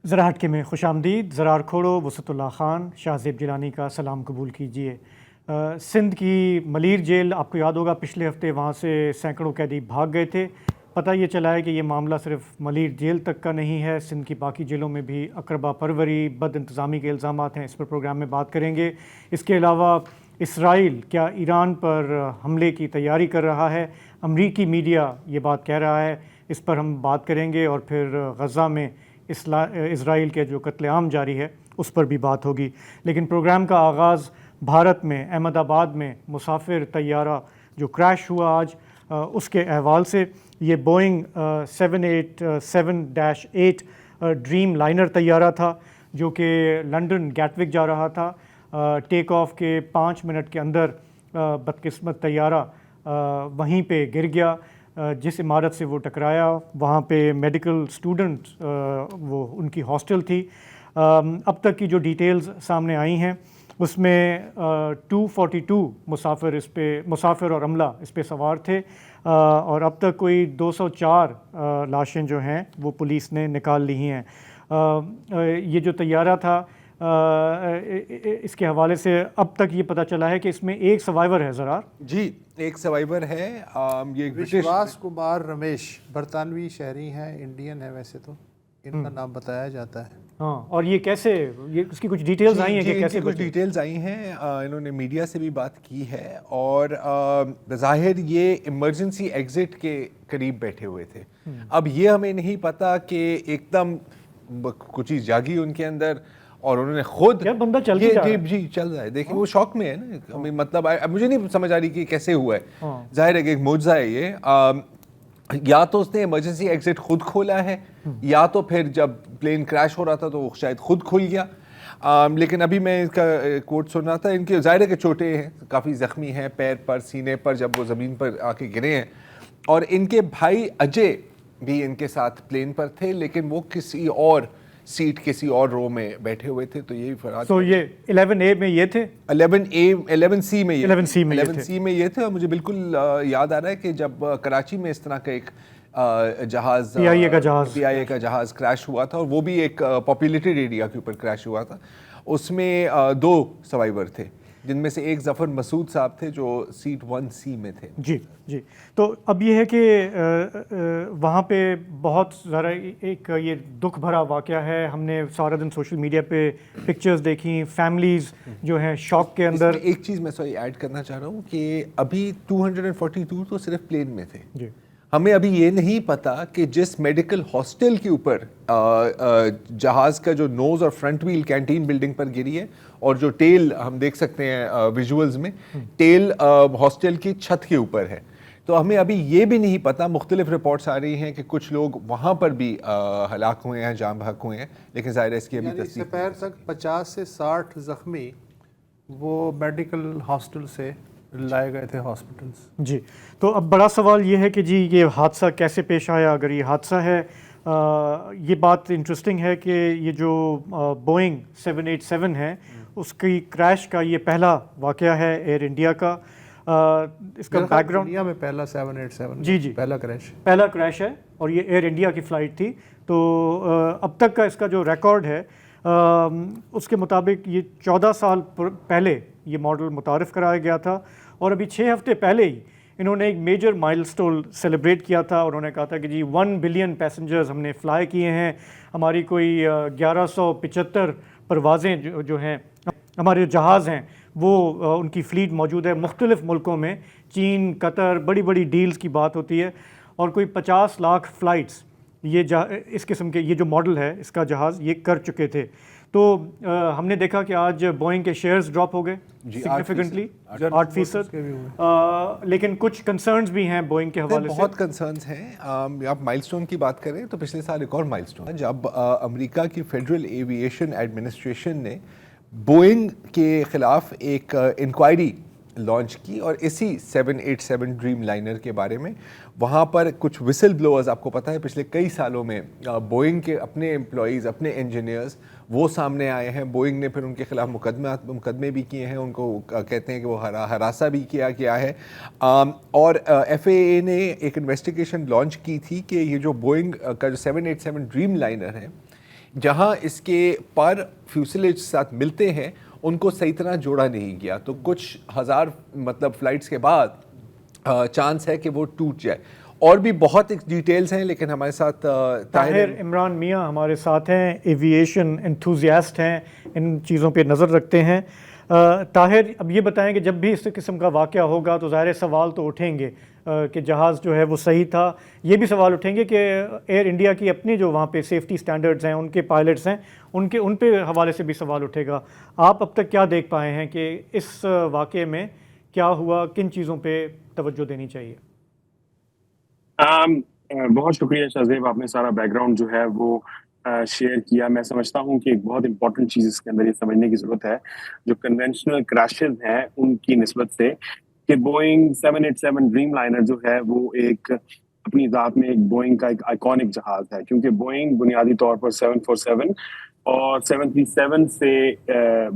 ذرا ہٹکے میں خوش آمدید. زرار کھوڑو، وسعت اللہ خان، شاہ زیب جیلانی کا سلام قبول کیجیے. سندھ کی ملیر جیل، آپ کو یاد ہوگا پچھلے ہفتے وہاں سے سینکڑوں قیدی بھاگ گئے تھے. پتہ یہ چلا ہے کہ یہ معاملہ صرف ملیر جیل تک کا نہیں ہے، سندھ کی باقی جیلوں میں بھی اقربا پروری، بد انتظامی کے الزامات ہیں. اس پر پروگرام میں بات کریں گے. اس کے علاوہ اسرائیل کیا ایران پر حملے کی تیاری کر رہا ہے؟ امریکی میڈیا یہ بات کہہ رہا ہے، اس پر ہم بات کریں گے. اور پھر غزہ میں اسرائیل کے جو قتل عام جاری ہے اس پر بھی بات ہوگی. لیکن پروگرام کا آغاز بھارت میں احمد آباد میں مسافر طیارہ جو کریش ہوا آج اس کے احوال سے. یہ بوئنگ 787-8 ڈریم لائنر طیارہ تھا جو کہ لنڈن گیٹوک جا رہا تھا. ٹیک آف کے 5 منٹ کے اندر بدقسمت طیارہ وہیں پہ گر گیا. جس عمارت سے وہ ٹکرایا وہاں پہ میڈیکل اسٹوڈنٹ وہ ان کی ہاسٹل تھی. اب تک کی جو ڈیٹیلز سامنے آئی ہیں اس میں 242 مسافر اور عملہ اس پہ سوار تھے، اور اب تک کوئی 204 لاشیں جو ہیں وہ پولیس نے نکال لی ہیں. یہ جو طیارہ تھا اس کے حوالے سے اب تک یہ پتہ چلا ہے کہ اس میں ایک سروائیور ہے. زرار جی، ایک سروائیور ہے. یہ وشواس کمار رمیش برطانوی شہری ہیں، انڈین ہے ویسے تو، ان کا نام بتایا جاتا ہے. ہاں، اور یہ کیسے، یہ اس کی کچھ ڈیٹیلز آئی ہیں کہ کیسے؟ کچھ ڈیٹیلز آئی ہیں. انہوں نے میڈیا سے بھی بات کی ہے اور بظاہر یہ ایمرجنسی ایگزٹ کے قریب بیٹھے ہوئے تھے. اب یہ ہمیں نہیں پتا کہ ایک دم کچھ چیز جاگی ان کے اندر اور انہوں نے خود بندہ چل رہا ہے. دیکھیں وہ شوق میں ہے نا، مطلب مجھے نہیں سمجھ آ رہی کہ کیسے ہوا ہے. ظاہر ہے کہ ایک معجزہ ہے یہ. یا تو اس نے ایمرجنسی ایگزٹ خود کھولا ہے یا تو پھر جب پلین کریش ہو رہا تھا تو وہ شاید خود کھل گیا. لیکن ابھی میں اس کا کوٹ سن رہا تھا. ان کے ظاہر ہے کہ چوٹیں ہیں، کافی زخمی ہیں پیر پر، سینے پر جب وہ زمین پر آ کے گرے ہیں. اور ان کے بھائی اجے بھی ان کے ساتھ پلین پر تھے لیکن وہ کسی اور سیٹ کسی اور رو میں بیٹھے ہوئے تھے. تو یہی فرات. تو یہ 11A میں یہ تھے، 11C میں 11C میں یہ تھے. اور مجھے بالکل یاد آ رہا ہے کہ جب کراچی میں اس طرح کا ایک جہاز PIA کا جہاز کریش ہوا تھا اور وہ بھی ایک پاپولیٹڈ ایریا کے اوپر کریش ہوا تھا. اس میں 2 سروائیور تھے جن میں سے ایک ظفر مسعود صاحب تھے جو سیٹ 1C میں تھے. جی. تو اب یہ ہے کہ وہاں پہ بہت ذرا ایک یہ دکھ بھرا واقعہ ہے. ہم نے سارا دن سوشل میڈیا پہ پکچرز دیکھی، فیملیز جو ہیں شوق کے اندر. ایک چیز میں ایڈ کرنا چاہ رہا ہوں کہ ابھی 242 تو صرف پلین میں تھے. جی، ہمیں ابھی یہ نہیں پتا کہ جس میڈیکل ہاسٹل کے اوپر جہاز کا جو نوز اور فرنٹ ویل کینٹین بلڈنگ پر گری ہے اور جو ٹیل ہم دیکھ سکتے ہیں ویژولز میں، ٹیل ہاسٹل کی چھت کے اوپر ہے. تو ہمیں ابھی یہ بھی نہیں پتا. مختلف رپورٹس آ رہی ہیں کہ کچھ لوگ وہاں پر بھی ہلاک ہوئے ہیں، جاں بحق ہوئے ہیں، لیکن ظاہر ہے اس کی ابھی تصدیق. سپیر تک 50 سے 60 زخمی وہ میڈیکل ہاسٹل سے لائے گئے تھے ہاسپٹلس. جی. تو اب بڑا سوال یہ ہے کہ جی یہ حادثہ کیسے پیش آیا؟ اگر یہ حادثہ ہے، یہ بات انٹرسٹنگ ہے کہ یہ جو بوئنگ 787 ہے اس کی کریش کا یہ پہلا واقعہ ہے ایئر انڈیا کا. اس کا بیک گراؤنڈ دنیا میں پہلا 787 جی پہلا کریش ہے اور یہ ایئر انڈیا کی فلائٹ تھی. تو اب تک کا اس کا جو ریکارڈ ہے اس کے مطابق یہ 14 سال پہلے یہ ماڈل متعارف کرایا گیا تھا اور ابھی 6 ہفتے پہلے ہی انہوں نے ایک میجر مائلسٹون سیلیبریٹ کیا تھا. انہوں نے کہا تھا کہ جی 1 بلین پیسنجرز ہم نے فلائی کیے ہیں. ہماری کوئی 1175 پروازیں جو ہیں، ہمارے جہاز ہیں وہ ان کی فلیٹ موجود ہے مختلف ملکوں میں. چین، قطر، بڑی بڑی ڈیلز کی بات ہوتی ہے اور کوئی 50 لاکھ فلائٹس یہ اس قسم کے یہ جو ماڈل ہے اس کا جہاز یہ کر چکے تھے. تو ہم نے دیکھا کہ آج بوئنگ کے شیئرز ڈراپ ہو گئے سگنیفیکنٹلی 8%. لیکن کچھ کنسرنز بھی ہیں بوئنگ کے حوالے سے. بہت کنسرنز ہیں. آپ مائل سٹون کی بات کریں تو پچھلے سال ایک اور مائل سٹون جب امریکہ کی فیڈرل ایویشن ایڈمنسٹریشن نے بوئنگ کے خلاف ایک انکوائری لانچ کی اور اسی 787 ڈریم لائنر کے بارے میں. وہاں پر کچھ وسل بلوئرز، آپ کو پتہ ہے پچھلے کئی سالوں میں بوئنگ کے اپنے امپلائیز، اپنے انجینئرز وہ سامنے آئے ہیں. بوئنگ نے پھر ان کے خلاف مقدمے بھی کیے ہیں، ان کو کہتے ہیں کہ وہ ہراساں بھی کیا گیا ہے. اور FAA نے ایک انویسٹیگیشن لانچ کی تھی کہ یہ جو بوئنگ کا جو 787 ڈریم لائنر ہے جہاں اس کے پر فیوسلیج ساتھ ملتے ہیں ان کو صحیح طرح جوڑا نہیں گیا, تو کچھ ہزار مطلب فلائٹس کے بعد چانس ہے کہ وہ ٹوٹ جائے. اور بھی بہت ڈیٹیلز ہیں, لیکن ہمارے ساتھ طاہر عمران میاں ہمارے ساتھ ہیں, ایویشن انتھوزیاسٹ ہیں, ان چیزوں پہ نظر رکھتے ہیں. طاہر, اب یہ بتائیں کہ جب بھی اس قسم کا واقعہ ہوگا تو ظاہر سوال تو اٹھیں گے کہ جہاز جو ہے وہ صحیح تھا, یہ بھی سوال اٹھیں گے کہ ایئر انڈیا کی اپنی جو وہاں پہ سیفٹی سٹینڈرڈز ہیں, ان کے پائلٹس ہیں, ان پہ حوالے سے بھی سوال اٹھے گا. آپ اب تک کیا دیکھ پائے ہیں کہ اس واقعے میں کیا ہوا, کن چیزوں پہ توجہ دینی چاہیے؟ بہت شکریہ شہزیب, آپ نے سارا بیک گراؤنڈ جو ہے وہ شیئر کیا. میں سمجھتا ہوں کہ ایک بہت امپورٹنٹ چیز اس کے اندر یہ سمجھنے کی ضرورت ہے جو کنونشنل کریشز ہیں ان کی نسبت سے, کہ بوئنگ 787 ڈریم لائنر جو ہے وہ ایک اپنی ذات میں ایک بوئنگ کا ایک آئیکونک جہاز ہے, کیونکہ بوئنگ بنیادی طور پر 747 اور 737 سے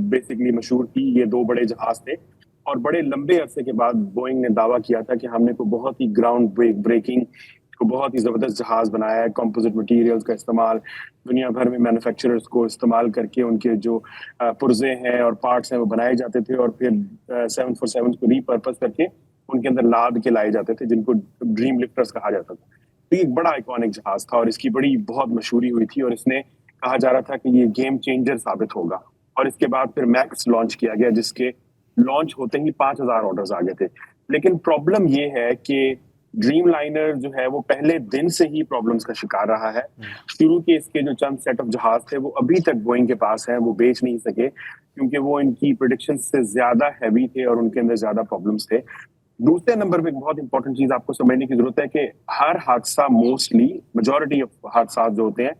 بیسکلی مشہور تھی. یہ دو بڑے جہاز تھے, اور بڑے لمبے عرصے کے بعد بوئنگ نے دعویٰ کیا تھا کہ ہم نے کوئی بہت ہی گراؤنڈ بریکنگ کو بہت ہی زبردست جہاز بنایا ہے. کمپوزٹ مٹیریلز کا استعمال دنیا بھر میں مینوفیکچررز کو استعمال کر کے ان کے جو پرزے ہیں اور پارٹس ہیں وہ بنائے جاتے تھے, اور پھر 747 کو ری پرپز کر کے ان کے اندر لاد کے لائے جاتے تھے, جن کو ڈریم لفٹرز کہا جاتا تھا. تو یہ ایک بڑا آئیکونک جہاز تھا, اور اس کی بڑی بہت مشہوری ہوئی تھی, اور اس نے کہا جا رہا تھا کہ یہ گیم چینجر ثابت ہوگا. اور اس کے بعد پھر میکس لانچ کیا گیا, جس کے لانچ ہوتے ہی 5000 آرڈرز آ گئے تھے. لیکن پرابلم یہ ہے کہ ڈریم لائنر جو ہے وہ پہلے دن سے ہی پرابلمز کا شکار رہا ہے. شروع کے اس کے جو چند سیٹ آف جہاز تھے وہ ابھی تک بوئنگ کے پاس ہیں, وہ بیچ نہیں سکے کیونکہ وہ ان کی پریڈکشن سے زیادہ ہیوی تھے اور ان کے اندر زیادہ پرابلمز تھے. دوسرے نمبر پہ ایک بہت امپورٹنٹ چیز آپ کو سمجھنے کی ضرورت ہے کہ ہر حادثہ موسٹلی میجورٹی آف حادثات جو ہوتے ہیں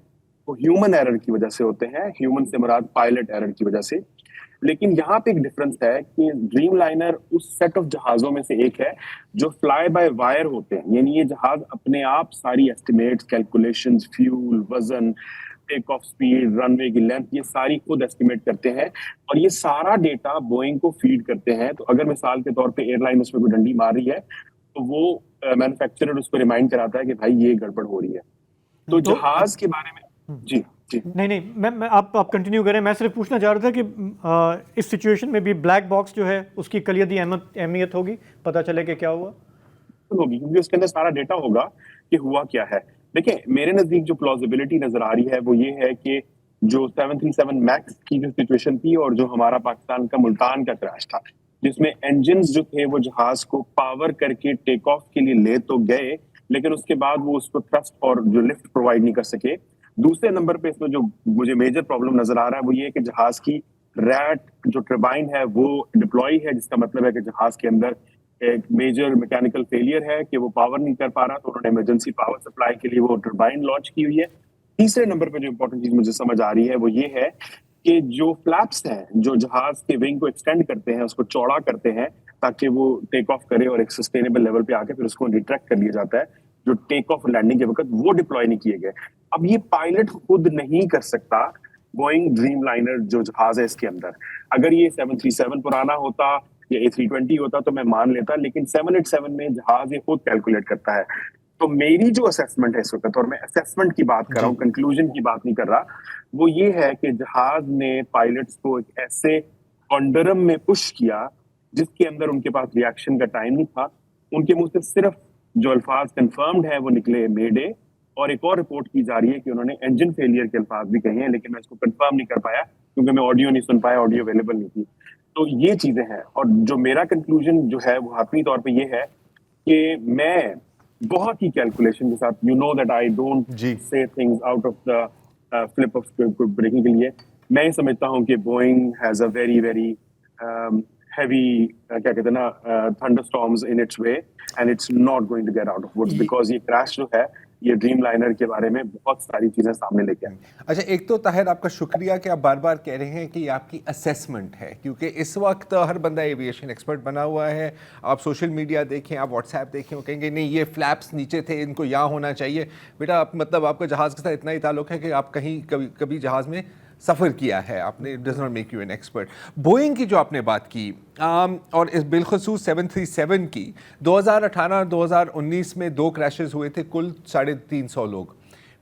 وہ ہیومن ایرر کی وجہ سے ہوتے ہیں. ہیومن سے مراد پائلٹ ایرر کی وجہ سے. لیکن یہاں پہ ایک ڈفرنس ہے کہ ڈریم لائنر اس سیٹ آف جہازوں میں سے ایک ہے جو فلائی بائی وائر ہوتے ہیں, یعنی یہ جہاز اپنے آپ ساری ایسٹیمیٹس, کیلکولیشنز, فیول, وزن, ٹیک آف سپیڈ, رن وے کی لینتھ, یہ ساری خود ایسٹیمیٹ کرتے ہیں, اور یہ سارا ڈیٹا بوئنگ کو فیڈ کرتے ہیں. تو اگر مثال کے طور پہ ایئر لائن اس میں کوئی ڈنڈی مار رہی ہے تو وہ مینوفیکچرر اس کو ریمائنڈ کراتا ہے کہ بھائی یہ گڑبڑ ہو رہی ہے. تو جہاز کے بارے میں جی نہیں میں آپ کنٹینیو کریں. میں صرف پوچھنا چاہ رہا تھا کہ اس سچویشن میں بھی بلیک باکس جو ہے اس کی کلیدی اہمیت ہوگی, پتہ چلے کہ کیا ہوا ہوگی, کیونکہ اس کے اندر سارا ڈیٹا ہوگا کہ ہوا کیا ہے. دیکھیں میرے نزدیک جو پلازیبلٹی نظر آ رہی ہے وہ یہ ہے کہ جو 737 میکس کی جو سچویشن تھی اور جو ہمارا پاکستان کا ملتان کا کریش تھا, جس میں انجنز جو تھے وہ جہاز کو پاور کر کے ٹیک آف کے لیے لے تو گئے, لیکن اس کے بعد وہ اس کو تھرسٹ اور جو لفٹ پرووائڈ نہیں کر سکے. دوسرے نمبر پہ اس میں جو مجھے میجر پرابلم نظر آ رہا ہے وہ یہ ہے کہ جہاز کی ریٹ جو ٹربائن ہے وہ ڈپلوئی ہے, جس کا مطلب ہے کہ جہاز کے اندر ایک میجر میکینیکل فیلئر ہے کہ وہ پاور نہیں کر پا رہا, تو انہوں نے ایمرجنسی پاور سپلائی کے لیے وہ ٹربائن لانچ کی ہوئی ہے. تیسرے نمبر پہ جو امپورٹنٹ چیز مجھے سمجھ آ رہی ہے وہ یہ ہے کہ جو فلیپس ہیں جو جہاز کے ونگ کو ایکسٹینڈ کرتے ہیں, اس کو چوڑا کرتے ہیں تاکہ وہ ٹیک آف کرے, اور ایک سسٹینیبل لیول پہ آ کے پھر اس کو ریٹریکٹ کر لیا جاتا ہے جو ٹیک آف لینڈنگ کے وقت, وہ ڈپلوائے نہیں کیے گئے. اب یہ پائلٹ خود نہیں کر سکتا بوئنگ ڈریم لائنر جو جہاز ہے اس کے اندر. اگر یہ 737 پرانا ہوتا یا A320 ہوتا تو میں مان لیتا, لیکن 787 میں جہاز یہ خود کیلکولیٹ کرتا ہے. تو میری جو اسیسمنٹ ہے اس وقت, اور میں اسیسمنٹ کی بات کر رہا ہوں, کنکلوژن کی بات نہیں کر رہا, وہ یہ ہے کہ جہاز نے پائلٹس کو ایک ایسے کانڈرم میں پش کیا جس کے اندر ان کے پاس ریئیکشن کا ٹائم نہیں تھا. ان کے منہ سے صرف جو الفاظ کنفرمڈ ہے وہ نکلے مے ڈے, اور ایک اور رپورٹ کی جا رہی ہے کہ انہوں نے انجن فیلئر کے الفاظ بھی کہے ہیں, لیکن میں اس کو کنفرم نہیں کر پایا کیونکہ میں آڈیو نہیں سن پایا, آڈیو اویلیبل نہیں تھی. تو یہ چیزیں ہیں, اور جو میرا کنکلوژن جو ہے وہ حتمی طور پہ یہ ہے کہ میں بہت ہی کیلکولیشن کے ساتھ, you know that I don't say things out of the flip of breaking کے لیے, میں یہ سمجھتا ہوں کہ Boeing has a very very heavy کیا کہتے ہیں نا thunderstorms in its way and it's not going to get out of woods because یہ crash جو ہے یہ ڈریم لائنر کے بارے میں بہت ساری چیزیں سامنے لے کے آئیں. اچھا, ایک تو طاہر آپ کا شکریہ کہ آپ بار بار کہہ رہے ہیں کہ یہ آپ کی اسیسمنٹ ہے, کیونکہ اس وقت ہر بندہ ایویشن ایکسپرٹ بنا ہوا ہے. آپ سوشل میڈیا دیکھیں, آپ واٹس ایپ دیکھیں, وہ کہیں گے نہیں یہ فلیپس نیچے تھے, ان کو یہاں ہونا چاہیے. بیٹا مطلب آپ کا جہاز کے ساتھ اتنا ہی تعلق ہے کہ آپ کہیں کبھی جہاز میں سفر کیا ہے آپ نے, does not make you an expert. Boeing کی جو آپ نے بات کی اور اس بالخصوص 737 کی 2018-2019 میں 2 کریشز ہوئے تھے, کل 350 لوگ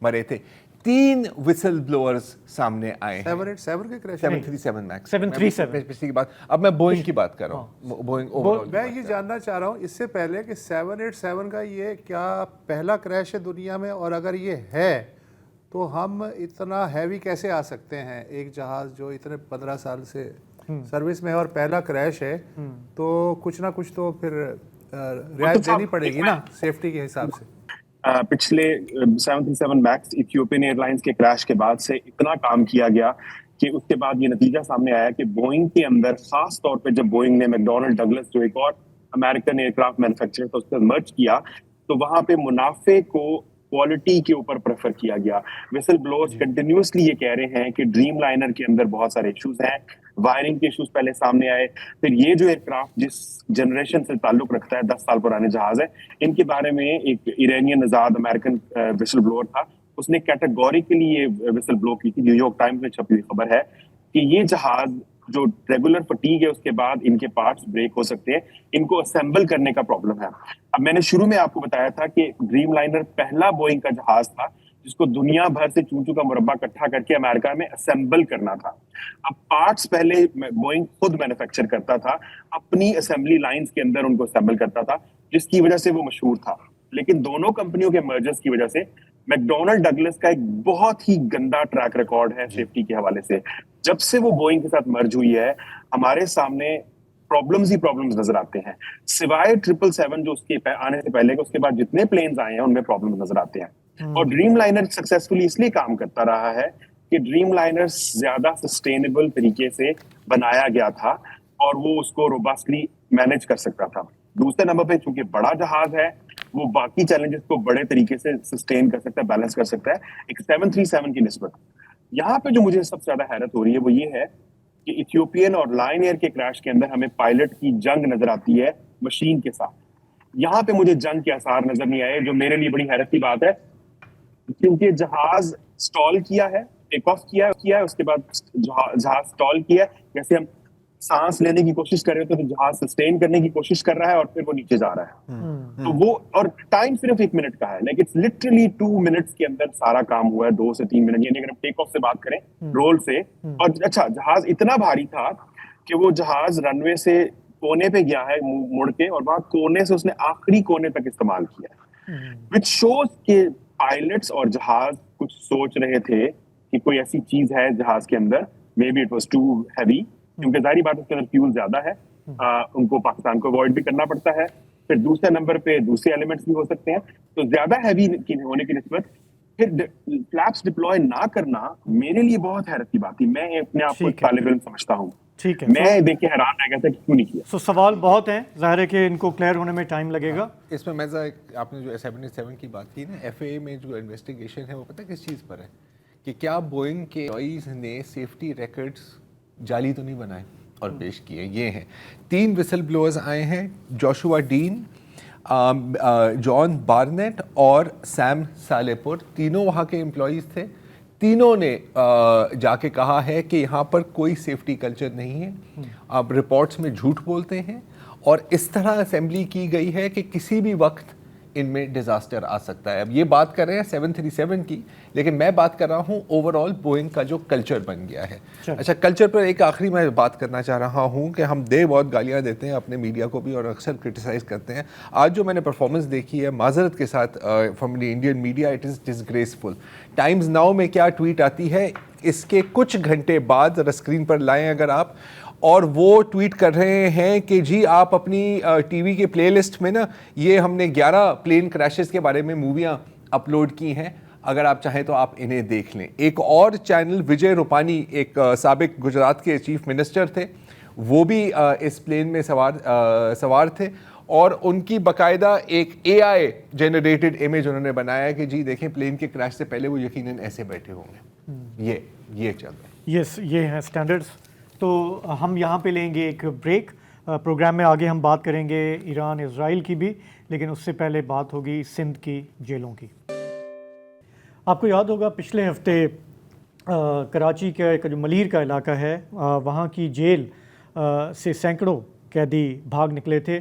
مرے تھے. 3 whistle blowers سامنے آئے ہیں 787 کے کریش 737 میکس 737 پچھلی کی بات. اب میں بوئنگ کی بات کر رہا ہوں. بوئنگ میں یہ جاننا چاہ رہا ہوں اس سے پہلے کہ 787 کا یہ کیا پہلا کریش ہے دنیا میں, اور اگر یہ ہے تو ہم اتنا ہیوی کیسے آ سکتے ہیں ایک جہاز جو اتنے 15 سال سے سروس میں ہے اور پہلا کریش ہے, تو کچھ نہ کچھ تو پھر رعایت دینی پڑے گی نا سیفٹی کے حساب سے. پچھلے 737 میکس ایتھیوپین ایئر لائنس کے کریش کے بعد سے اتنا کام کیا گیا کہ اس کے بعد یہ نتیجہ سامنے آیا کہ بوئنگ کے اندر, خاص طور پہ جب بوئنگ نے میکڈونلڈ ڈگلس جو ایک اور امریکن ایئر کرافٹ مینوفیکچرر تھا اس سے مرج کیا, تو وہاں پہ منافع کو کوالٹی کے اوپر پریفر کیا گیا. وسل بلوز کنٹینیوسلی یہ کہہ رہے ہیں کہ ڈریم لائنر کے اندر بہت سارے ایشوز ہیں, وائرنگ کے ایشوز پہلے سامنے آئے, پھر یہ جو ایئر کرافٹ جس جنریشن سے تعلق رکھتا ہے 10 سال پرانے جہاز ہے, ان کے بارے میں ایک ایرانین نژاد امریکن وسل بلوور تھا, اس نے کیٹیگوریکلی یہ وسل بلو کی تھی. نیو یارک ٹائمز میں چھپی ہوئی خبر ہے کہ یہ جہاز جو ریگولر فٹیگ ہے اس کے بعد ان کے پارٹس بریک ہو سکتے ہیں, ان کو اسمبل کرنے کا پرابلم ہے. اب میں نے شروع میں آپ کو بتایا تھا کہ ڈریم لائنر پہلا بوئنگ کا جہاز تھا جس کو دنیا بھر سے چونچو کا مربع اکٹھا کر کے امریکہ میں اسمبل کرنا تھا. اب پارٹس پہلے بوئنگ خود مینوفیکچر کرتا تھا, اپنی اسمبلی لائنز کے اندر ان کو اسمبل کرتا تھا, جس کی وجہ سے وہ مشہور تھا. لیکن دونوں کمپنیوں کے مرجرز کی وجہ سے میکڈونلڈ ڈگلس کا ایک بہت ہی گندا ٹریک ریکارڈ ہے سیفٹی کے حوالے سے. جب سے وہ بوئنگ کے ساتھ مرج ہوئی ہے ہمارے سامنے پرابلمز ہی پرابلمز نظر آتے ہیں, سوائے 777 جو اس کے آنے سے پہلے, اس کے بعد جتنے پلینز آئے ہیں ان میں پرابلمز نظر آتے ہیں. اور ڈریم لائنر سکسیسفلی اس لیے کام کرتا رہا ہے کہ ڈریم لائنر زیادہ سسٹینیبل طریقے سے بنایا گیا تھا اور وہ اس کو روبسٹلی مینج کر سکتا تھا. دوسرے نمبر پہ چونکہ بڑا جہاز ہے وہ باقی چیلنجز کو بڑے طریقے سے سسٹین کر سکتا ہے, بیلنس کر سکتا ہے ایک 737 کی نسبت. یہاں پہ جو مجھے سب سے زیادہ حیرت ہو رہی ہے وہ یہ ہے کہ ایتھیوپین اور لائن ایئر کے کریش کے اندر ہمیں پائلٹ کی جنگ نظر آتی ہے مشین کے ساتھ. یہاں پہ مجھے جنگ کے آثار نظر نہیں آئے, جو میرے لیے بڑی حیرت کی بات ہے, کیونکہ جہاز سٹال کیا ہے, ٹیک آف کیا ہے, اس کے بعد جہاز سٹال کیا ہے, جیسے ہم سانس لینے کی کوشش کر رہے تھے تو جہاز سسٹین کرنے کی کوشش کر رہا ہے اور پھر وہ نیچے جا رہا ہے. تو وہ, اور ٹائم صرف 1 منٹ کا ہے, لیکن اٹس لٹرلی 2 منٹس کے اندر سارا کام ہوا ہے, 2 سے 3 منٹ. یعنی اگر ہم ٹیک آف سے بات کریں رول سے, اور اچھا جہاز اتنا بھاری تھا کہ وہ جہاز رن وے سے کونے پہ گیا ہے مڑ کے, اور وہاں کونے سے اس نے آخری کونے تک استعمال کیا ہے, وچ شوز کہ پائلٹس اور جہاز کچھ سوچ رہے تھے کہ کوئی ایسی چیز ہے جہاز کے اندر, may be it was too heavy, کیونکہ ظاہری بات اس کے اندر فیول زیادہ ہے, ان کو پاکستان کو اوائڈ بھی کرنا پڑتا ہے. پھر دوسرے نمبر پہ دوسرے ایلیمنٹس بھی ہو سکتے ہیں, تو زیادہ ہیوی ہونے کی نسبت پھر فلیپس ڈپلوائے نہ کرنا میرے لیے بہت حیرت کی بات تھی. میں اپنے آپ کو ایک طالب علم سمجھتا ہوں, ٹھیک ہے, میں دیکھ کے حیران رہ گیا تھا کہ کیوں نہیں کیا. سوال بہت ہیں, ظاہر ہے کہ ان کو کلیئر ہونے میں ٹائم لگے گا. اس میں مرزا آپ نے جو 787 کی بات کی نا, ایف اے میں جو انویسٹیگیشن ہے وہ پتہ کس چیز پر ہے, کہ کیا بوئنگ کے امپلائیز نے سیفٹی ریکارڈز جعلی تو نہیں بنائے اور پیش کیے. یہ ہیں 3 وسل بلوئرز آئے ہیں, جوشوا ڈین, جان بارنیٹ اور سیم سالیپور. تینوں وہاں کے امپلائیز تھے. تینوں نے جا کے کہا ہے کہ یہاں پر کوئی سیفٹی کلچر نہیں ہے, آپ رپورٹس میں جھوٹ بولتے ہیں, اور اس طرح اسمبلی کی گئی ہے کہ کسی بھی وقت ان میں ڈیزاسٹر آ سکتا ہے. اب یہ بات کر رہے ہیں 737 کی, لیکن میں بات کر رہا ہوں اوور آل بوئنگ کا جو کلچر بن گیا ہے. اچھا, کلچر پر ایک آخری میں بات کرنا چاہ رہا ہوں کہ ہم بہت گالیاں دیتے ہیں اپنے میڈیا کو بھی اور اکثر کرٹیسائز کرتے ہیں. آج جو میں نے پرفارمنس دیکھی ہے معذرت کے ساتھ from the Indian media, it is disgraceful. Times Now میں کیا ٹویٹ آتی ہے اس کے کچھ گھنٹے بعد, ذرا اسکرین پر لائیں اگر آپ, اور وہ ٹویٹ کر رہے ہیں کہ جی آپ اپنی ٹی وی کے پلے لسٹ میں نا یہ ہم نے 11 پلین کریشز کے بارے میں موویاں اپلوڈ کی ہیں, اگر آپ چاہیں تو آپ انہیں دیکھ لیں. ایک اور چینل وجے روپانی, ایک سابق گجرات کے چیف منسٹر تھے, وہ بھی اس پلین میں سوار تھے, اور ان کی باقاعدہ ایک اے آئی جنریٹڈ امیج انہوں نے بنایا کہ جی دیکھیں پلین کے کریش سے پہلے وہ یقیناً ایسے بیٹھے ہوں گے. یہ چل رہا ہے. یس, یہ ہیں اسٹینڈرڈس. تو ہم یہاں پہ لیں گے ایک بریک. پروگرام میں آگے ہم بات کریں گے ایران اسرائیل کی بھی, لیکن اس سے پہلے بات ہوگی سندھ کی جیلوں کی. آپ کو یاد ہوگا پچھلے ہفتے کراچی کا ایک جو ملیر کا علاقہ ہے, وہاں کی جیل سے سینکڑوں قیدی بھاگ نکلے تھے.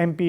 MP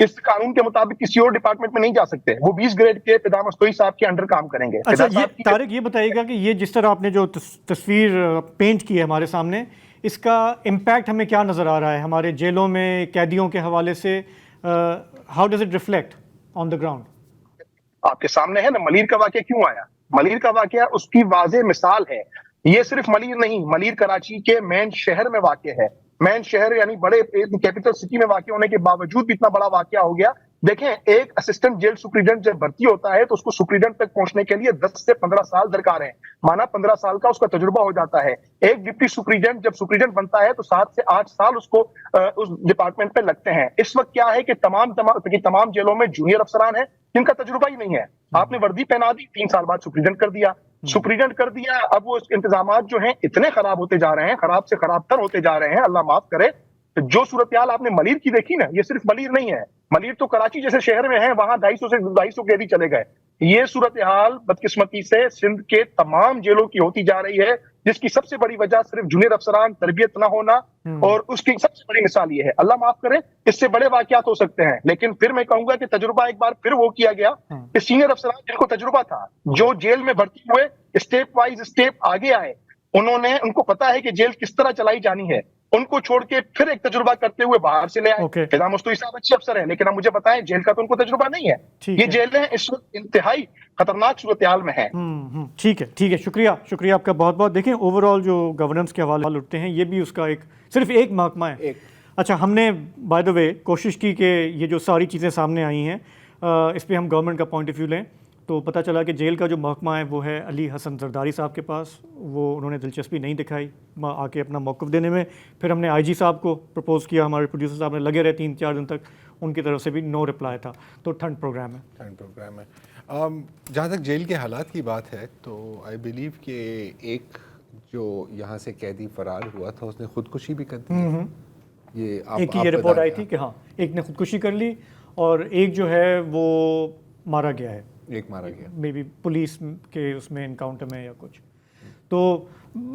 اس قانون کے مطابق کسی اور ڈپارٹمنٹ میں نہیں جا سکتے، وہ 20 گریڈ کے فدا مستوئی صاحب کے انڈر کام کریں گے۔ اچھا یہ طارق یہ بتائیے گا کہ یہ جس طرح آپ نے جو تصویر پینٹ کی ہے ہمارے سامنے، اس کا امپیکٹ ہمیں کیا نظر آ رہا ہے ہمارے جیلوں میں قیدیوں کے حوالے سے؟ How does it reflect on the ground? آپ کے سامنے ہے نا ملیر کا واقعہ کیوں آیا۔ ملیر کا واقعہ اس کی واضح مثال ہے۔ یہ صرف ملیر نہیں، ملیر کراچی کے مین شہر میں واقع ہے۔ مین شہر یعنی بڑے کیپٹل سٹی میں واقع ہونے کے باوجود بھی اتنا بڑا واقعہ ہو گیا۔ دیکھیں ایک اسسٹنٹ جیل سپریڈنٹ جب بھرتی ہوتا ہے تو اس کو سپریڈنٹ تک پہنچنے کے لیے 10 سے 15 سال درکار ہیں، مانا 15 سال کا اس کا تجربہ ہو جاتا ہے۔ ایک ڈپٹی سپریڈنٹ جب سپریڈنٹ بنتا ہے تو 7 سے 8 سال اس کو اس ڈپارٹمنٹ پہ لگتے ہیں۔ اس وقت کیا ہے کہ تمام جیلوں میں جونیئر افسران ہیں جن کا تجربہ ہی نہیں ہے۔ آپ نے وردی پہنا دی، 3 سال بعد سپریڈنٹ کر دیا، اب وہ انتظامات جو ہیں اتنے خراب ہوتے جا رہے ہیں، خراب سے خراب تر ہوتے جا رہے ہیں، اللہ معاف کرے۔ جو صورتحال آپ نے ملیر کی دیکھی نا، یہ صرف ملیر نہیں ہے، ملیر تو کراچی جیسے شہر میں ہے، وہاں 250 سے 250 قیدی چلے گئے۔ یہ صورتحال بدقسمتی سے سندھ کے تمام جیلوں کی ہوتی جا رہی ہے، جس کی سب سے بڑی وجہ صرف جونیئر افسران تربیت نہ ہونا، اور اس کی سب سے بڑی مثال یہ ہے۔ اللہ معاف کرے، اس سے بڑے واقعات ہو سکتے ہیں، لیکن پھر میں کہوں گا کہ تجربہ ایک بار پھر وہ کیا گیا کہ سینئر افسران جن کو تجربہ تھا، جو جیل میں بھرتی ہوئے، اسٹیپ وائز اسٹیپ آگے آئے، ان کو پتا ہے کہ جیل کس طرح چلائی جانی ہے، ان کو چھوڑ کے پھر ایک تجربہ کرتے ہوئے باہر سے لے آئے۔ فدا مستوئی صاحب اچھے افسر ہیں، لیکن اب مجھے پتا ہے جیل کا تو ان کو تجربہ نہیں ہے۔ یہ جیلیں اس وقت انتہائی خطرناک صورتحال میں ہیں۔ ٹھیک ہے، شکریہ آپ کا بہت بہت۔ دیکھیں اوور آل جو گورننس کے حوالے اٹھتے ہیں، یہ بھی اس کا صرف ایک محکمہ ہے۔ اچھا ہم نے بائی دا وے کوشش کی کہ یہ جو ساری چیزیں سامنے آئی ہیں اس پہ ہم گورنمنٹ کا پوائنٹ آف ویو لیں، تو پتہ چلا کہ جیل کا جو محکمہ ہے وہ ہے علی حسن زرداری صاحب کے پاس، وہ انہوں نے دلچسپی نہیں دکھائی آ کے اپنا موقف دینے میں۔ پھر ہم نے آئی جی صاحب کو پرپوز کیا، ہمارے پروڈیوسر صاحب نے لگے رہے 3-4 دن تک، ان کی طرف سے بھی نو رپلائی تھا۔ تو ٹھنڈ پروگرام ہے۔ جہاں تک جیل کے حالات کی بات ہے تو آئی بیلیو کہ ایک جو یہاں سے قیدی فرار ہوا تھا اس نے خودکشی بھی کر دی۔ ایک کی یہ رپورٹ آئی تھی کہ ہاں ایک نے خودکشی کر لی، اور ایک جو ہے وہ مارا گیا ہے، ایک مارا گیا مے بی پولیس کے اس میں انکاؤنٹر میں یا کچھ۔ تو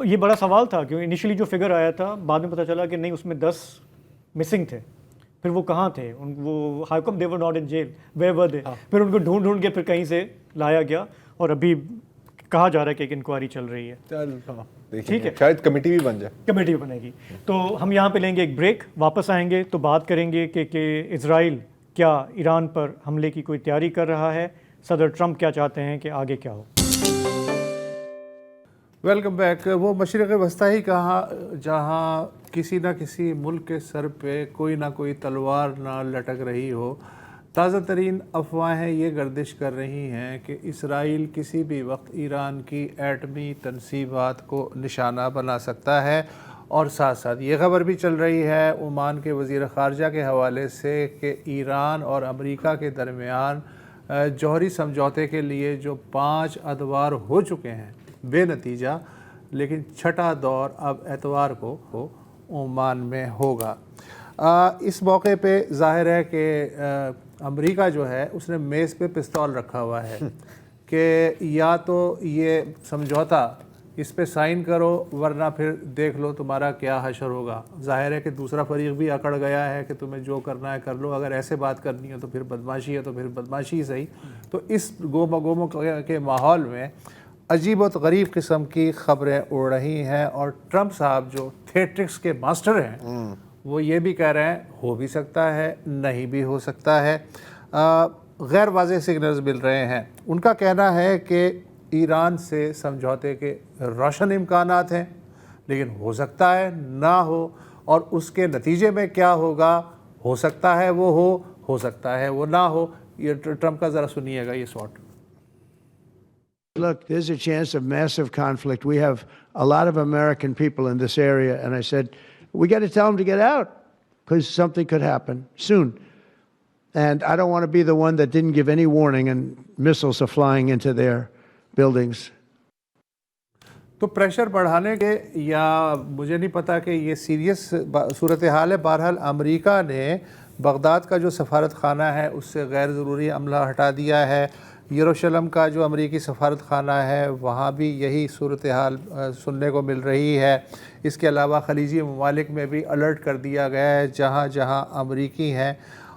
یہ بڑا سوال تھا کہ انیشلی جو فگر آیا تھا، بعد میں پتہ چلا کہ نہیں، اس میں 10 مسنگ تھے۔ پھر وہ کہاں تھے؟ وہ how come they were not in jail, where were they? پھر ان کو ڈھونڈ کے پھر کہیں سے لایا گیا، اور ابھی کہا جا رہا ہے کہ ایک انکوائری چل رہی ہے۔ ٹھیک ہے، شاید کمیٹی بھی بن جائے، کمیٹی بنے گی۔ تو ہم یہاں پہ لیں گے ایک بریک، واپس آئیں گے تو بات کریں گے کہ اسرائیل کیا ایران پر حملے کی کوئی تیاری کر رہا ہے، صدر ٹرمپ کیا چاہتے ہیں کہ آگے کیا ہو۔ Welcome back. وہ مشرق وسطی ہی کہاں جہاں کسی نہ کسی ملک کے سر پہ کوئی نہ کوئی تلوار نہ لٹک رہی ہو، تازہ ترین افواہیں یہ گردش کر رہی ہیں کہ اسرائیل کسی بھی وقت ایران کی ایٹمی تنصیبات کو نشانہ بنا سکتا ہے، اور ساتھ ساتھ یہ خبر بھی چل رہی ہے عمان کے وزیر خارجہ کے حوالے سے کہ ایران اور امریکہ کے درمیان جوہری سمجھوتے کے لیے جو 5 ادوار ہو چکے ہیں بے نتیجہ، لیکن 6واں دور اب اتوار کو عمان میں ہوگا۔ اس موقع پہ ظاہر ہے کہ امریکہ جو ہے اس نے میز پہ پستول رکھا ہوا ہے کہ یا تو یہ سمجھوتا اس پہ سائن کرو، ورنہ پھر دیکھ لو تمہارا کیا حشر ہوگا۔ ظاہر ہے کہ دوسرا فریق بھی اکڑ گیا ہے کہ تمہیں جو کرنا ہے کر لو، اگر ایسے بات کرنی ہے تو پھر بدماشی ہے تو پھر بدماشی ہی صحیح۔ تو اس گومو کے ماحول میں عجیب و غریب قسم کی خبریں اڑ رہی ہیں، اور ٹرمپ صاحب جو تھیٹرکس کے ماسٹر ہیں وہ یہ بھی کہہ رہے ہیں ہو بھی سکتا ہے، نہیں بھی ہو سکتا ہے۔ غیر واضح سگنلز مل رہے ہیں۔ ان کا کہنا ہے کہ ایران سے سمجھوتے کے روشن امکانات ہیں، لیکن ہو سکتا ہے نہ ہو، اور اس کے نتیجے میں کیا ہوگا، ہو سکتا ہے وہ ہو سکتا ہے وہ نہ ہو۔ یہ ٹرمپ کا ذرا سنیے گا یہ suit. Look, there's a chance of massive conflict. We have a lot of American people in this area, and I said, we got to tell them to get out because something could happen soon. And I don't want to be the one that didn't give any warning and missiles are flying into their buildings. تو pressure بڑھانے کے، یا مجھے نہیں پتا کہ یہ serious صورتحال ہے، بہرحال امریکہ نے بغداد کا جو سفارت خانہ ہے اس سے غیر ضروری عملہ ہٹا دیا ہے۔ یروشلم کا جو امریکی سفارت خانہ ہے وہاں بھی یہی صورتحال سننے کو مل رہی ہے۔ اس کے علاوہ خلیجی ممالک میں بھی الرٹ کر دیا گیا ہے جہاں جہاں امریکی ہیں،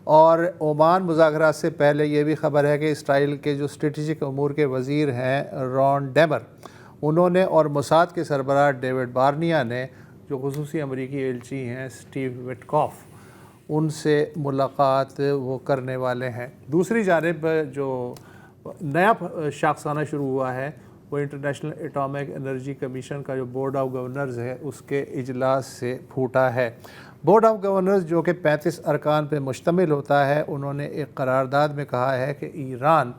اور عمان مذاکرات سے پہلے یہ بھی خبر ہے کہ اسرائیل کے جو اسٹریٹجک امور کے وزیر ہیں رون ڈیمر، انہوں نے اور موساد کے سربراہ ڈیوڈ بارنیا نے جو خصوصی امریکی ایلچی ہیں اسٹیو وٹکاف، ان سے ملاقات وہ کرنے والے ہیں۔ دوسری جانب جو نیا شاخسانہ شروع ہوا ہے وہ انٹرنیشنل اٹامک انرجی کمیشن کا جو بورڈ آف گورنرز ہے اس کے اجلاس سے پھوٹا ہے۔ بورڈ آف گورنرز جو کہ 35 ارکان پہ مشتمل ہوتا ہے، انہوں نے ایک قرارداد میں کہا ہے کہ ایران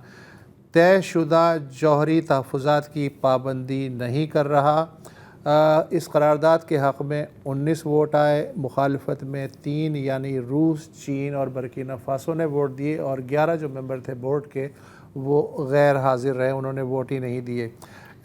طے شدہ جوہری تحفظات کی پابندی نہیں کر رہا۔ اس قرارداد کے حق میں 19 ووٹ آئے، مخالفت میں 3 یعنی روس، چین اور برکینا فاسو نے ووٹ دیے، اور 11 جو ممبر تھے بورڈ کے وہ غیر حاضر رہے، انہوں نے ووٹ ہی نہیں دیے۔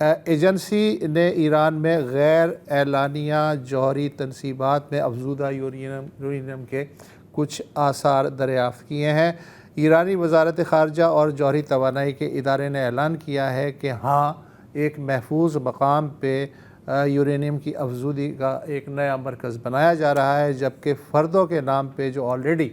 ایجنسی نے ایران میں غیر اعلانیہ جوہری تنصیبات میں افزودہ یورینیم کے کچھ آثار دریافت کیے ہیں۔ ایرانی وزارت خارجہ اور جوہری توانائی کے ادارے نے اعلان کیا ہے کہ ہاں، ایک محفوظ مقام پہ یورینیم کی افزودی کا ایک نیا مرکز بنایا جا رہا ہے، جبکہ فردوں کے نام پہ جو آلریڈی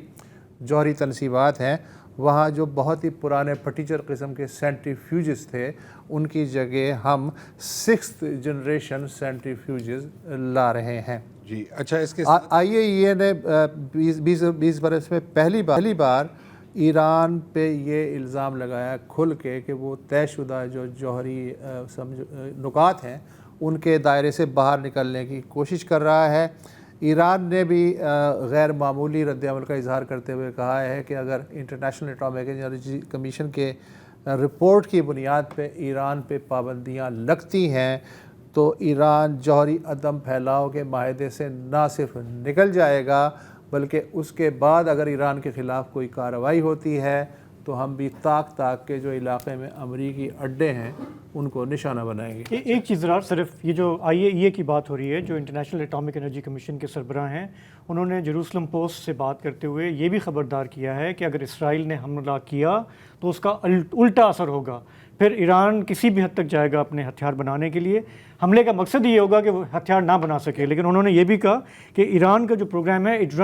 جوہری تنصیبات ہیں وہاں جو بہت ہی پرانے پٹیچر قسم کے سینٹریفیوجز تھے ان کی جگہ ہم 6th جنریشن سینٹریفیوجز لا رہے ہیں۔ جی اچھا، اس کے IAEA نے 20 برس میں پہلی بار ایران پہ یہ الزام لگایا کھل کے کہ وہ طے شدہ جو جوہری نکات ہیں ان کے دائرے سے باہر نکلنے کی کوشش کر رہا ہے۔ ایران نے بھی غیر معمولی رد عمل کا اظہار کرتے ہوئے کہا ہے کہ اگر انٹرنیشنل اٹامک انرجی کمیشن کے رپورٹ کی بنیاد پہ ایران پہ پابندیاں لگتی ہیں تو ایران جوہری عدم پھیلاؤ کے معاہدے سے نہ صرف نکل جائے گا بلکہ اس کے بعد اگر ایران کے خلاف کوئی کارروائی ہوتی ہے تو ہم بھی تاک کے جو علاقے میں امریکی اڈے ہیں ان کو نشانہ بنائیں گے۔ ایک چیز ذرا، صرف یہ جو IAEA کی بات ہو رہی ہے، جو انٹرنیشنل اٹامک انرجی کمیشن کے سربراہ ہیں، انہوں نے جیروسلم پوسٹ سے بات کرتے ہوئے یہ بھی خبردار کیا ہے کہ اگر اسرائیل نے حملہ کیا تو اس کا الٹا اثر ہوگا، پھر ایران کسی بھی حد تک جائے گا اپنے ہتھیار بنانے کے لیے۔ حملے کا مقصد یہ ہوگا کہ وہ ہتھیار نہ بنا سکے، لیکن انہوں نے یہ بھی کہا کہ ایران کا جو پروگرام ہے اٹ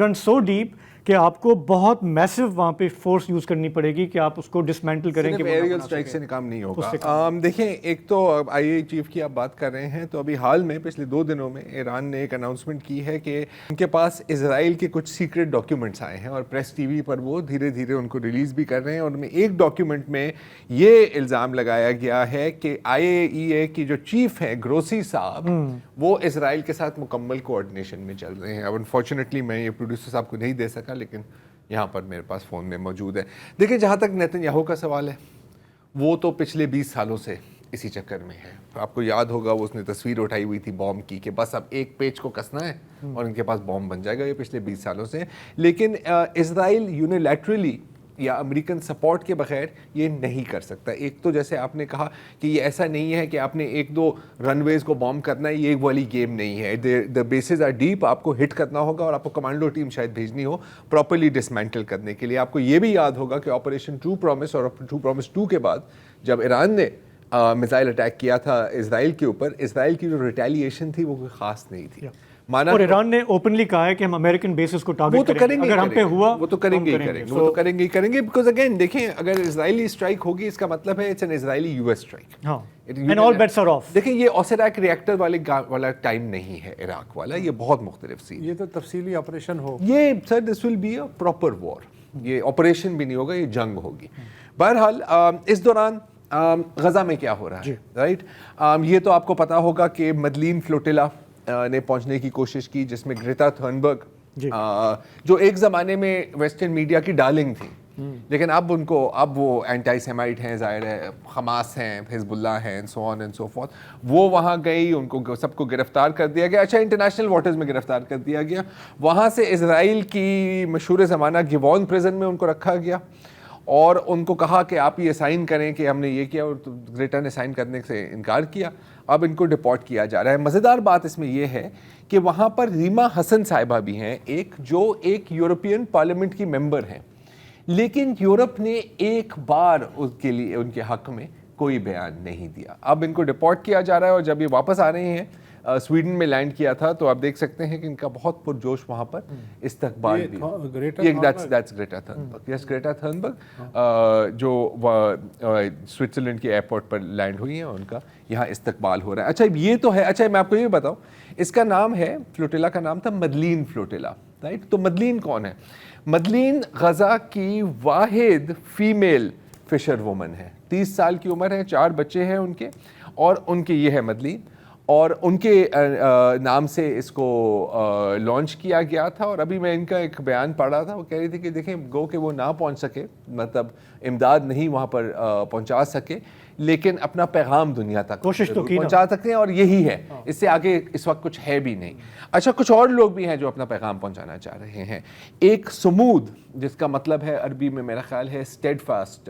رنز سو ڈیپ کہ آپ کو بہت میسو وہاں پہ فورس یوز کرنی پڑے گی کہ آپ اس کو ڈسمینٹل کریں کہ ایریل اسٹرائک سے کام نہیں ہوگا۔ دیکھیں، ایک تو IAEA چیف کی آپ بات کر رہے ہیں، تو ابھی حال میں پچھلے 2 دنوں میں ایران نے ایک اناؤنسمنٹ کی ہے کہ ان کے پاس اسرائیل کے کچھ سیکرٹ ڈاکیومنٹس آئے ہیں اور پریس ٹی وی پر وہ دھیرے دھیرے ان کو ریلیز بھی کر رہے ہیں، اور ان میں ایک ڈاکیومنٹ میں یہ الزام لگایا گیا ہے کہ IAEA کی جو چیف ہیں گروسی صاحب، وہ اسرائیل کے ساتھ مکمل کوآرڈینیشن میں چل رہے ہیں۔ اب انفارچونیٹلی میں یہ پروڈیوسر صاحب کو نہیں دے سکا، لیکن یہاں پر میرے پاس فون میں موجود ہے۔ دیکھیں، جہاں تک نیتن یاہو کا سوال ہے، وہ تو پچھلے 20 سالوں سے اسی چکر میں ہے۔ آپ کو یاد ہوگا وہ اس نے تصویر اٹھائی ہوئی تھی بوم کی کہ بس اب ایک پیچ کو کسنا ہے اور ان کے پاس بوم بن جائے گا۔ یہ پچھلے 20 سالوں سے، لیکن اسرائیل یونیلیٹرلی یا امریکن سپورٹ کے بغیر یہ نہیں کر سکتا۔ ایک تو جیسے آپ نے کہا کہ یہ ایسا نہیں ہے کہ آپ نے 1-2 رن ویز کو بوم کرنا ہے، یہ ایک والی گیم نہیں ہے۔ دا بیسز آر ڈیپ، آپ کو ہٹ کرنا ہوگا اور آپ کو کمانڈو ٹیم شاید بھیجنی ہو پراپرلی ڈسمینٹل کرنے کے لیے۔ آپ کو یہ بھی یاد ہوگا کہ آپریشن ٹرو پرومس اور ٹرو پرومس 2 کے بعد جب ایران نے میزائل اٹیک کیا تھا اسرائیل کے اوپر، اسرائیل کی جو ریٹیلیشن تھی وہ کوئی خاص نہیں تھی۔ اور ایران نے اوپنلی کہا ہے کہ ہم امریکن بیسز کو ٹارگٹ کریں گے، اگر ہم پہ ہوا وہ تو کریں گے بیکاز اگین دیکھیں، اگر اسرائیلی اسٹرائک ہوگی اس کا مطلب ہے it's an Israeli US strike, and all bets are off. دیکھیں، یہ اوسیراک ریئیکٹر والا ٹائم نہیں ہے عراق والا، یہ بہت مختلف سی، یہ تو تفصیلی آپریشن ہو، یہ سر دس ول بی اے پراپر وار، یہ آپریشن بھی نہیں ہوگا، یہ جنگ ہوگی۔ بہرحال اس دوران غزہ میں کیا ہو رہا ہے، رائٹ؟ یہ تو آپ کو پتا ہوگا کہ مدلین فلوٹیلا نے پہنچنے کی کوشش کی، جس میں گریتا تھرنبرگ جو ایک زمانے میں ویسٹرن میڈیا کی ڈارلنگ تھی، لیکن اب وہ اینٹائی سیمائٹ ہیں، ظاہر ہے، حماس ہیں، حزب اللہ ہیں، سو آن اینڈ سو فورتھ، وہ وہاں گئی، ان کو سب کو گرفتار کر دیا گیا۔ اچھا، انٹرنیشنل واٹرز میں گرفتار کر دیا گیا، وہاں سے اسرائیل کی مشہور زمانہ گیوون پریزن میں ان کو رکھا گیا اور ان کو کہا کہ آپ یہ سائن کریں کہ ہم نے یہ کیا، اور گریٹا نے سائن کرنے سے انکار کیا۔ اب ان کو ڈپورٹ کیا جا رہا ہے۔ مزیدار بات اس میں یہ ہے کہ وہاں پر ریما حسن صاحبہ بھی ہیں، جو ایک یورپین پارلیمنٹ کی ممبر ہیں، لیکن یورپ نے ایک بار اس کے لیے ان کے حق میں کوئی بیان نہیں دیا۔ اب ان کو ڈپورٹ کیا جا رہا ہے، اور جب یہ واپس آ رہے ہیں سویڈن میں لینڈ کیا تھا. تو آپ دیکھ سکتے ہیں کہ ان کا بہت پرجوش وہاں پر استقبال بھی. That's Greta Thunberg. Yes, Greta Thunberg جو سوئٹزرلینڈ کے ایئرپورٹ پر لینڈ ہوئی ہیں, ان کا یہاں استقبال ہو رہا ہے. اچھا یہ تو ہے. اچھا میں آپ کو یہ بتاؤں, اس کا نام ہے, فلوٹیلا کا نام تھا مدلین فلوٹیلا, رائٹ. تو مدلین کون ہے؟ مدلین غزہ کی واحد فیمیل فشر وومن ہے. 30 سال کی عمر ہے, 4 بچے ہیں ان کے, اور ان کے یہ ہے مدلین, اور ان کے نام سے اس کو لانچ کیا گیا تھا. اور ابھی میں ان کا ایک بیان پڑھ رہا تھا, وہ کہہ رہی تھی کہ دیکھیں گو کہ وہ نہ پہنچ سکے, مطلب امداد نہیں وہاں پر پہنچا سکے, لیکن اپنا پیغام دنیا تک کوشش تو کی پہنچا سکتے ہیں, اور یہی ہے, اس سے آگے اس وقت کچھ ہے بھی نہیں. اچھا کچھ اور لوگ بھی ہیں جو اپنا پیغام پہنچانا چاہ رہے ہیں. ایک سمود, جس کا مطلب ہے عربی میں میرا خیال ہے اسٹیڈ فاسٹ,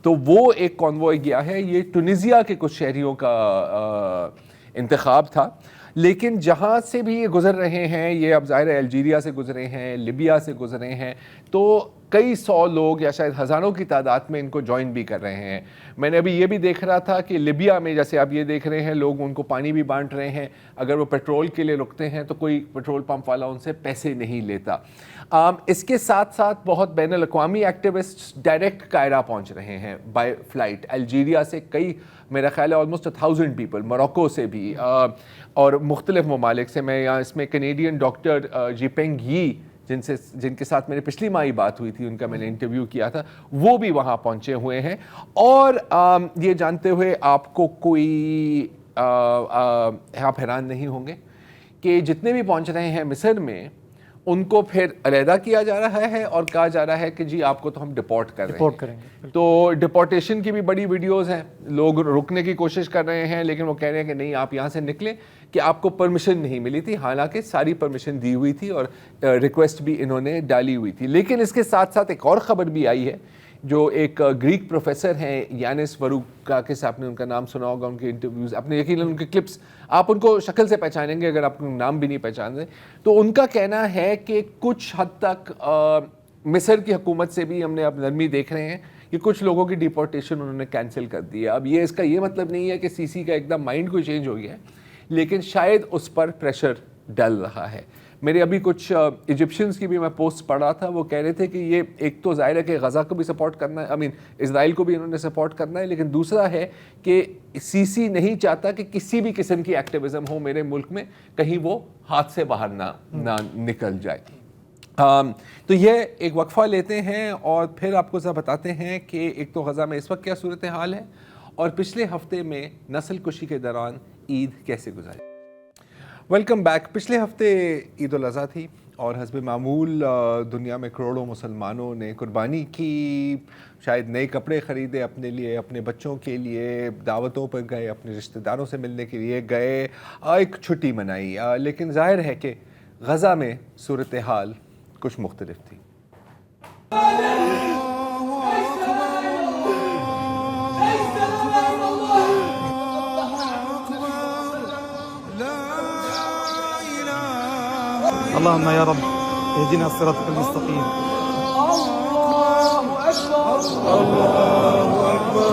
تو وہ ایک کانوائے گیا ہے. یہ ٹونیزیا کے کچھ شہریوں کا انتخاب تھا, لیکن جہاں سے بھی یہ گزر رہے ہیں, یہ اب ظاہر ہے الجیریا سے گزرے ہیں, لیبیا سے گزرے ہیں, تو کئی 100 لوگ یا شاید ہزاروں کی تعداد میں ان کو جوائن بھی کر رہے ہیں. میں نے ابھی یہ بھی دیکھ رہا تھا کہ لیبیا میں جیسے آپ یہ دیکھ رہے ہیں, لوگ ان کو پانی بھی بانٹ رہے ہیں. اگر وہ پیٹرول کے لیے رکتے ہیں تو کوئی پیٹرول پمپ والا ان سے پیسے نہیں لیتا. اس کے ساتھ ساتھ بہت بین الاقوامی ایکٹیوسٹ ڈائریکٹ قاہرہ پہنچ رہے ہیں بائی فلائٹ. الجیریا سے کئی, میرا خیال ہے آلموسٹ 1000 پیپل, موروکو سے بھی, اور مختلف ممالک سے. میں یہاں اس میں کینیڈین ڈاکٹر جیپنگ یی, جن کے ساتھ میرے پچھلی ماہ ہی بات ہوئی تھی, ان کا میں نے انٹرویو کیا تھا, وہ بھی وہاں پہنچے ہوئے ہیں. اور یہ جانتے ہوئے آپ کو کوئی آپ حیران نہیں ہوں گے کہ جتنے بھی پہنچ رہے ہیں مصر میں, ان کو پھر علیحدہ کیا جا رہا ہے اور کہا جا رہا ہے کہ جی آپ کو تو ہم ڈپورٹ کر رہے ہیں. کریں گے. تو ڈپورٹیشن کی بھی بڑی ویڈیوز ہیں, لوگ رکنے کی کوشش کر رہے ہیں, لیکن وہ کہہ رہے ہیں کہ نہیں آپ یہاں سے نکلیں, کہ آپ کو پرمیشن نہیں ملی تھی. حالانکہ ساری پرمیشن دی ہوئی تھی اور ریکویسٹ بھی انہوں نے ڈالی ہوئی تھی. لیکن اس کے ساتھ ساتھ ایک اور خبر بھی آئی ہے, جو ایک گریک پروفیسر ہیں یانس وروکاکس, آپ نے ان کا نام سنا ہوگا, ان کے انٹرویوز, آپ نے یقیناً ان کے کلپس, آپ ان کو شکل سے پہچانیں گے اگر آپ کو نام بھی نہیں پہچانتے. تو ان کا کہنا ہے کہ کچھ حد تک مصر کی حکومت سے بھی ہم نے اب نرمی دیکھ رہے ہیں کہ کچھ لوگوں کی ڈیپورٹیشن انہوں نے کینسل کر دی ہے. اب یہ اس کا یہ مطلب نہیں ہے کہ سی سی کا ایک دم مائنڈ کوئی چینج ہو گیا ہے, لیکن شاید اس پر پریشر ڈل رہا ہے. میرے ابھی کچھ ایجپشنز کی بھی میں پوسٹ پڑھ رہا تھا, وہ کہہ رہے تھے کہ یہ ایک تو ظاہر ہے کہ غزہ کو بھی سپورٹ کرنا ہے, اسرائیل کو بھی انہوں نے سپورٹ کرنا ہے, لیکن دوسرا ہے کہ سی سی نہیں چاہتا کہ کسی بھی قسم کی ایکٹیویزم ہو میرے ملک میں, کہیں وہ ہاتھ سے باہر نہ نکل جائے. تو یہ ایک وقفہ لیتے ہیں اور پھر آپ کو ذرا بتاتے ہیں کہ ایک تو غزہ میں اس وقت کیا صورتحال ہے, اور پچھلے ہفتے میں نسل کشی کے دوران عید کیسے گزاری. Welcome back. پچھلے ہفتے عید الاضحیٰ تھی, اور حسب معمول دنیا میں کروڑوں مسلمانوں نے قربانی کی, شاید نئے کپڑے خریدے اپنے لیے, اپنے بچوں کے لیے, دعوتوں پر گئے, اپنے رشتہ داروں سے ملنے کے لیے گئے, ایک چھٹی منائی. لیکن ظاہر ہے کہ غزہ میں صورتحال کچھ مختلف تھی. اللهم يا رب اهدنا صراطك المستقيم. الله أكبر الله أكبر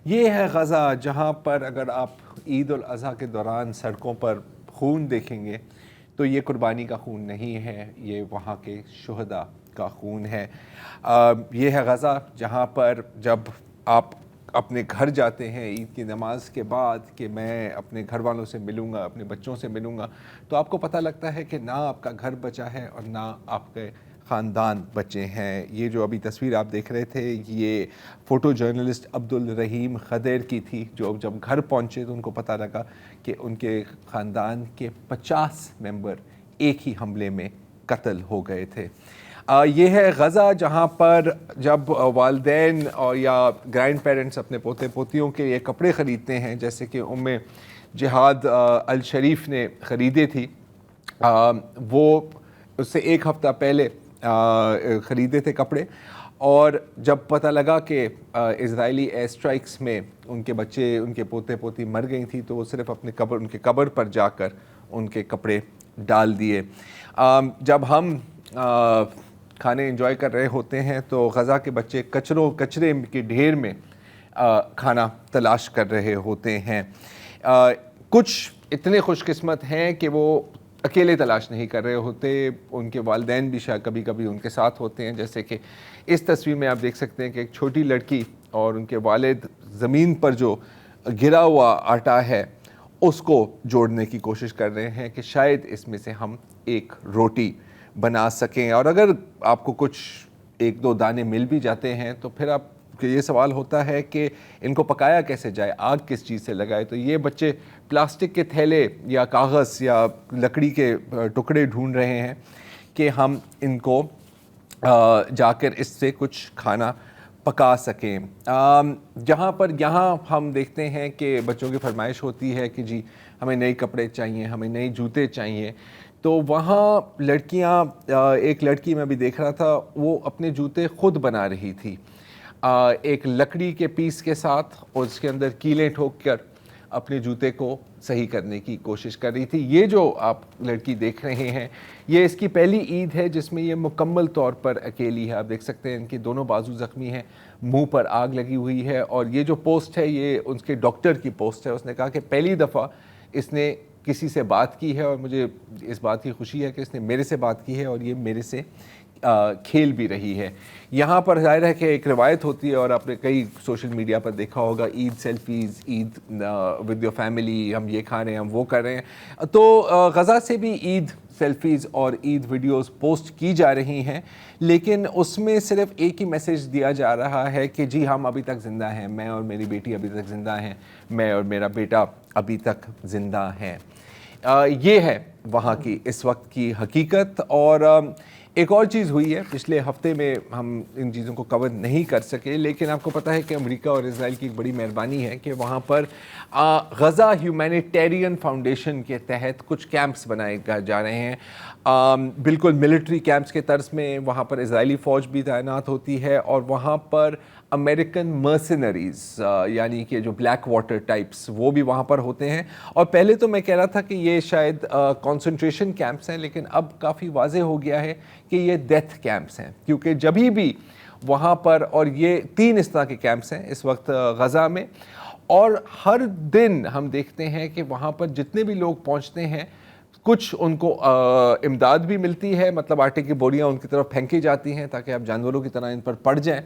یہ ہے غزہ, جہاں پر اگر آپ عید الاضحیٰ کے دوران سڑکوں پر خون دیکھیں گے تو یہ قربانی کا خون نہیں ہے, یہ وہاں کے شہداء کا خون ہے. یہ ہے غزہ جہاں پر جب آپ اپنے گھر جاتے ہیں عید کی نماز کے بعد کہ میں اپنے گھر والوں سے ملوں گا, اپنے بچوں سے ملوں گا, تو آپ کو پتہ لگتا ہے کہ نہ آپ کا گھر بچا ہے اور نہ آپ کے خاندان بچے ہیں. یہ جو ابھی تصویر آپ دیکھ رہے تھے, یہ فوٹو جرنلسٹ عبدالرحیم خدیر کی تھی, جو جب گھر پہنچے تو ان کو پتہ لگا کہ ان کے خاندان کے 50 ممبر ایک ہی حملے میں قتل ہو گئے تھے. یہ ہے غزہ جہاں پر جب والدین اور یا گرینڈ پیرنٹس اپنے پوتے پوتیوں کے یہ کپڑے خریدتے ہیں, جیسے کہ جہاد الشریف نے خریدے تھی, وہ اس سے ایک ہفتہ پہلے خریدے تھے کپڑے, اور جب پتہ لگا کہ اسرائیلی ایئر اسٹرائکس میں ان کے بچے, ان کے پوتے پوتی مر گئی تھی, تو وہ صرف اپنے ان کے قبر پر جا کر ان کے کپڑے ڈال دیے. جب ہم کھانے انجوائے کر رہے ہوتے ہیں تو غزہ کے بچے کچرے کے ڈھیر میں کھانا تلاش کر رہے ہوتے ہیں. کچھ اتنے خوش قسمت ہیں کہ وہ اکیلے تلاش نہیں کر رہے ہوتے, ان کے والدین بھی شاید کبھی کبھی ان کے ساتھ ہوتے ہیں. جیسے کہ اس تصویر میں آپ دیکھ سکتے ہیں کہ ایک چھوٹی لڑکی اور ان کے والد زمین پر جو گرا ہوا آٹا ہے اس کو جوڑنے کی کوشش کر رہے ہیں کہ شاید اس میں سے ہم ایک روٹی بنا سکیں. اور اگر آپ کو کچھ ایک دو دانے مل بھی جاتے ہیں تو پھر آپ کہ یہ سوال ہوتا ہے کہ ان کو پکایا کیسے جائے, آگ کس چیز سے لگائے. تو یہ بچے پلاسٹک کے تھیلے یا کاغذ یا لکڑی کے ٹکڑے ڈھونڈ رہے ہیں کہ ہم ان کو جا کر اس سے کچھ کھانا پکا سکیں. یہاں ہم دیکھتے ہیں کہ بچوں کی فرمائش ہوتی ہے کہ جی ہمیں نئے کپڑے چاہیے, ہمیں نئے جوتے چاہیے. تو وہاں لڑکیاں, ایک لڑکی میں بھی دیکھ رہا تھا, وہ اپنے جوتے خود بنا رہی تھی ایک لکڑی کے پیس کے ساتھ, اور اس کے اندر کیلیں ٹھوک کر اپنے جوتے کو صحیح کرنے کی کوشش کر رہی تھی. یہ جو آپ لڑکی دیکھ رہے ہیں یہ اس کی پہلی عید ہے جس میں یہ مکمل طور پر اکیلی ہے. آپ دیکھ سکتے ہیں ان کے دونوں بازو زخمی ہیں, منہ پر آگ لگی ہوئی ہے. اور یہ جو پوسٹ ہے یہ ان کے ڈاکٹر کی پوسٹ ہے. اس نے کہا کہ پہلی دفعہ اس نے کسی سے بات کی ہے اور مجھے اس بات کی خوشی ہے کہ اس نے میرے سے بات کی ہے اور یہ میرے سے کھیل بھی رہی ہے. یہاں پر ظاہر ہے کہ ایک روایت ہوتی ہے, اور آپ نے کئی سوشل میڈیا پر دیکھا ہوگا, Eid selfies, Eid with your family, ہم یہ کھا رہے ہیں, ہم وہ کر رہے ہیں. تو غزہ سے بھی عید سیلفیز اور عید ویڈیوز پوسٹ کی جا رہی ہیں, لیکن اس میں صرف ایک ہی میسیج دیا جا رہا ہے کہ جی ہم ابھی تک زندہ ہیں, میں اور میری بیٹی ابھی تک زندہ ہیں, میں اور میرا بیٹا ابھی تک زندہ ہیں. یہ ہے وہاں کی اس وقت کی حقیقت. اور ایک اور چیز ہوئی ہے, پچھلے ہفتے میں ہم ان چیزوں کو کور نہیں کر سکے, لیکن آپ کو پتہ ہے کہ امریکہ اور اسرائیل کی ایک بڑی مہربانی ہے کہ وہاں پر غزہ ہیومینیٹیرین فاؤنڈیشن کے تحت کچھ کیمپس بنائے جا رہے ہیں, بالکل ملٹری کیمپس کے طرز میں. وہاں پر اسرائیلی فوج بھی تعینات ہوتی ہے, اور وہاں پر امریکن مرسنریز یعنی کہ جو بلیک واٹر ٹائپس وہ بھی وہاں پر ہوتے ہیں. اور پہلے تو میں کہہ رہا تھا کہ یہ شاید کنسنٹریشن کیمپس ہیں, لیکن اب کافی واضح ہو گیا ہے کہ یہ ڈیتھ کیمپس ہیں, کیونکہ جبھی بھی وہاں پر, اور یہ 3 اس طرح کے کیمپس ہیں اس وقت غزہ میں, اور ہر دن ہم دیکھتے ہیں کہ وہاں پر جتنے بھی لوگ پہنچتے ہیں کچھ ان کو امداد بھی ملتی ہے, مطلب آٹے کی بوریاں ان کی طرف پھینکی جاتی ہیں تاکہ آپ جانوروں کی طرح ان پر پڑ جائیں,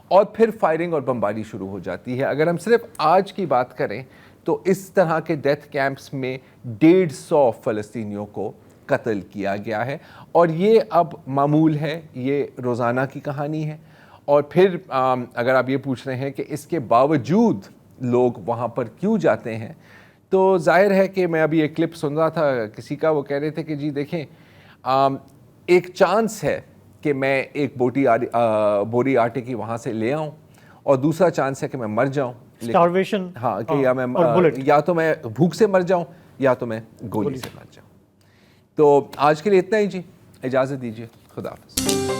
اور پھر فائرنگ اور بمباری شروع ہو جاتی ہے. اگر ہم صرف آج کی بات کریں تو اس طرح کے ڈیتھ کیمپس میں 150 فلسطینیوں کو قتل کیا گیا ہے, اور یہ اب معمول ہے, یہ روزانہ کی کہانی ہے. اور پھر اگر آپ یہ پوچھ رہے ہیں کہ اس کے باوجود لوگ وہاں پر کیوں جاتے ہیں, تو ظاہر ہے کہ میں ابھی ایک کلپ سن رہا تھا کسی کا, وہ کہہ رہے تھے کہ جی دیکھیں ایک چانس ہے کہ میں ایک بوری آٹے کی وہاں سے لے آؤں, اور دوسرا چانس ہے کہ میں مر جاؤں, اسٹارویشن, ہاں کہ یا تو میں بھوک سے مر جاؤں یا تو میں گولی سے مر جاؤں. تو آج کے لیے اتنا ہی جی, اجازت دیجیے, خدا حافظ.